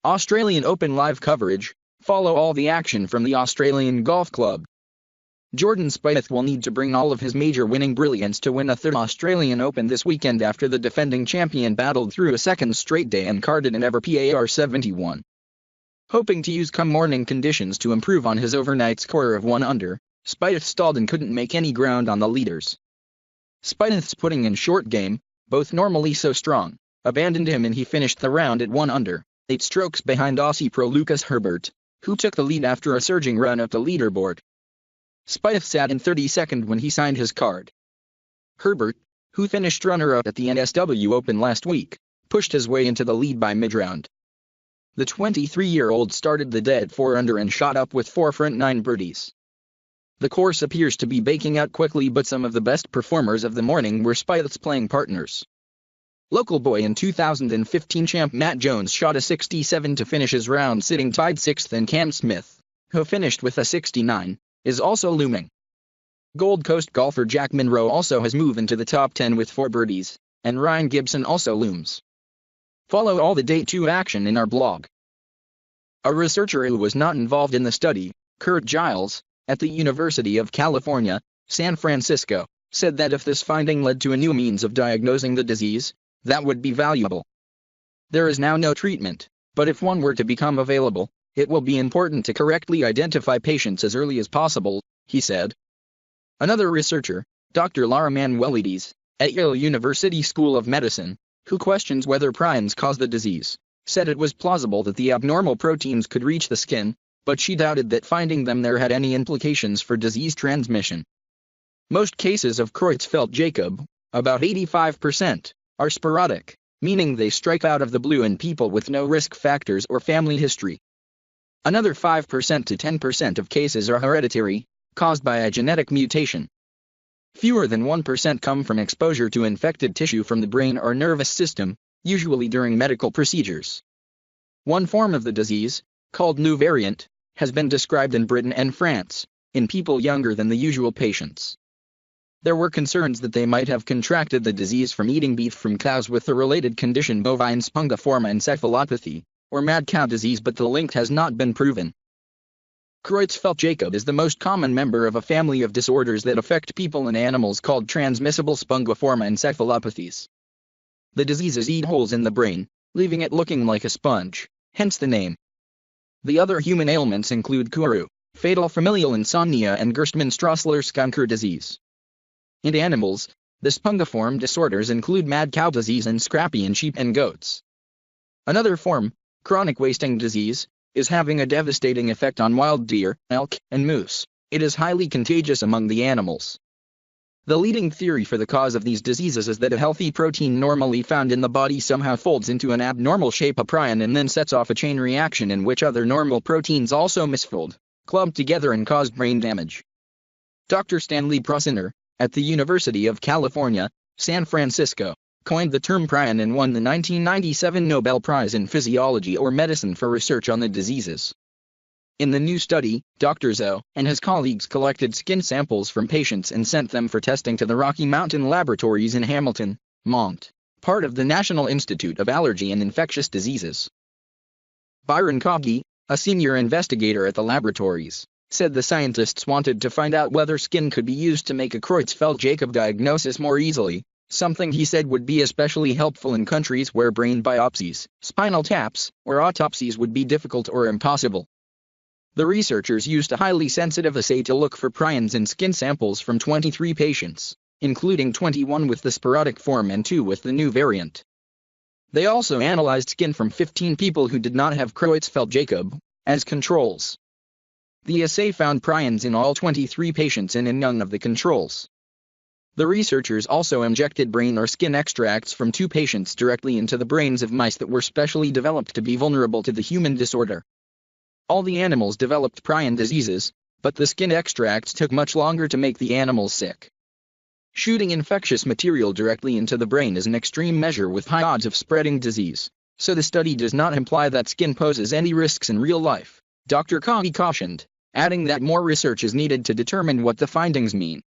Australian Open live coverage. Follow all the action from the Australian Golf Club. Jordan Spieth will need to bring all of his major winning brilliance to win a third Australian Open this weekend after the defending champion battled through a second straight day and carded an ever par 71. Hoping to use come morning conditions to improve on his overnight score of 1 under, Spieth stalled and couldn't make any ground on the leaders. Spieth's putting and short game, both normally so strong, abandoned him and he finished the round at 1 under, 8 strokes behind Aussie pro Lucas Herbert, who took the lead after a surging run up the leaderboard. Spieth sat in 32nd when he signed his card. Herbert, who finished runner-up at the NSW Open last week, pushed his way into the lead by mid-round. The 23-year-old started the day at 4 under and shot up with 4 front 9 birdies. The course appears to be baking out quickly, but some of the best performers of the morning were Spieth's playing partners. Local boy and 2015 champ Matt Jones shot a 67 to finish his round sitting tied 6th, and Cam Smith, who finished with a 69, is also looming. Gold Coast golfer Jack Monroe also has moved into the top 10 with 4 birdies, and Ryan Gibson also looms. Follow all the Day 2 action in our blog. A researcher who was not involved in the study, Kurt Giles, at the University of California, San Francisco, said that if this finding led to a new means of diagnosing the disease, that would be valuable. There is now no treatment, but if one were to become available, it will be important to correctly identify patients as early as possible, he said. Another researcher, Dr. Lara Manuelides, at Yale University School of Medicine, who questions whether prions cause the disease, said it was plausible that the abnormal proteins could reach the skin, but she doubted that finding them there had any implications for disease transmission. Most cases of Creutzfeldt-Jakob, about 85%, are sporadic, meaning they strike out of the blue in people with no risk factors or family history. Another 5% to 10% of cases are hereditary, caused by a genetic mutation. Fewer than 1% come from exposure to infected tissue from the brain or nervous system, usually during medical procedures. One form of the disease, called new variant, has been described in Britain and France, in people younger than the usual patients. There were concerns that they might have contracted the disease from eating beef from cows with the related condition bovine spongiform encephalopathy, or mad cow disease, but the link has not been proven. Creutzfeldt-Jakob is the most common member of a family of disorders that affect people and animals called transmissible spongiform encephalopathies. The diseases eat holes in the brain, leaving it looking like a sponge, hence the name. The other human ailments include Kuru, fatal familial insomnia, and Gerstmann-Straussler-Schunker disease. In animals, the spongiform disorders include mad cow disease and scrappy in sheep and goats. Another form, chronic wasting disease, is having a devastating effect on wild deer, elk, and moose. It is highly contagious among the animals. The leading theory for the cause of these diseases is that a healthy protein normally found in the body somehow folds into an abnormal shape, a prion, and then sets off a chain reaction in which other normal proteins also misfold, clump together, and cause brain damage. Dr. Stanley Prosiner, at the University of California, San Francisco, coined the term prion and won the 1997 Nobel Prize in Physiology or Medicine for research on the diseases. In the new study, Dr. Zhou and his colleagues collected skin samples from patients and sent them for testing to the Rocky Mountain Laboratories in Hamilton, Mont, part of the National Institute of Allergy and Infectious Diseases. Byron Coggy, a senior investigator at the laboratories, said the scientists wanted to find out whether skin could be used to make a Creutzfeldt-Jakob diagnosis more easily, something he said would be especially helpful in countries where brain biopsies, spinal taps, or autopsies would be difficult or impossible. The researchers used a highly sensitive assay to look for prions in skin samples from 23 patients, including 21 with the sporadic form and 2 with the new variant. They also analyzed skin from 15 people who did not have Creutzfeldt-Jakob, as controls. The assay found prions in all 23 patients and in none of the controls. The researchers also injected brain or skin extracts from 2 patients directly into the brains of mice that were specially developed to be vulnerable to the human disorder. All the animals developed prion diseases, but the skin extracts took much longer to make the animals sick. Shooting infectious material directly into the brain is an extreme measure with high odds of spreading disease, so the study does not imply that skin poses any risks in real life, Dr. Coggy cautioned, adding that more research is needed to determine what the findings mean.